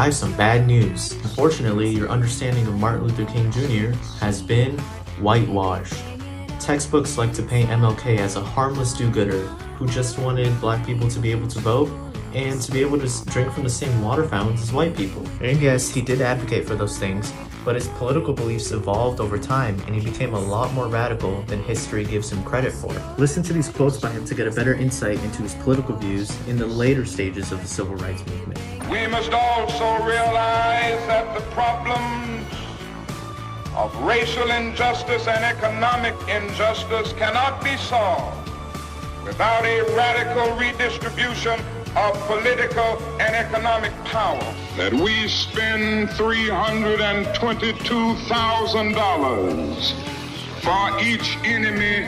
I have some bad news. Unfortunately, your understanding of Martin Luther King Jr. has been whitewashed. Textbooks like to paint MLK as a harmless do-gooder who just wanted black people to be able to vote and to be able to drink from the same water fountains as white people. And yes, he did advocate for those things, but his political beliefs evolved over time and he became a lot more radical than history gives him credit for. Listen to these quotes by him to get a better insight into his political views in the later stages of the civil rights movement. We must also realize that the problems of racial injustice and economic injustice cannot be solved without a radical redistribution of political and economic power. That we spend $322,000 for each enemy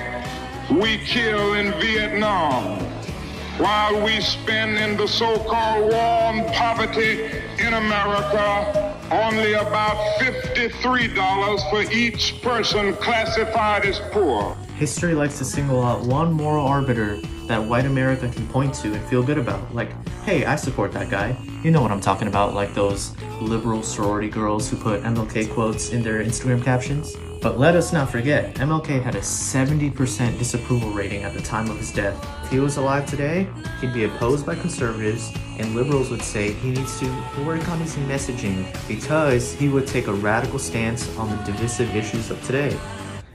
we kill in Vietnam, while we spend in the so-called war on poverty in America only about $53 for each person classified as poor. History likes to single out one moral arbiter that white America can point to and feel good about. Like, hey, I support that guy. You know what I'm talking about, like those liberal sorority girls who put MLK quotes in their Instagram captions. But let us not forget, MLK had a 70% disapproval rating at the time of his death. If he was alive today, he'd be opposed by conservatives, and liberals would say he needs to work on his messaging because he would take a radical stance on the divisive issues of today.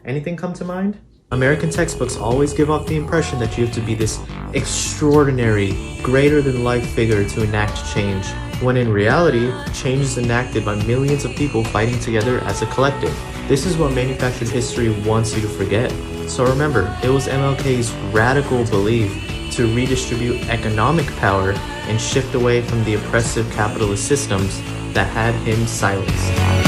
Anything come to mind? American textbooks always give off the impression that you have to be this extraordinary, greater-than-life figure to enact change, when in reality, change is enacted by millions of people fighting together as a collective. This is what manufactured history wants you to forget. So remember, it was MLK's radical belief to redistribute economic power and shift away from the oppressive capitalist systems that had him silenced.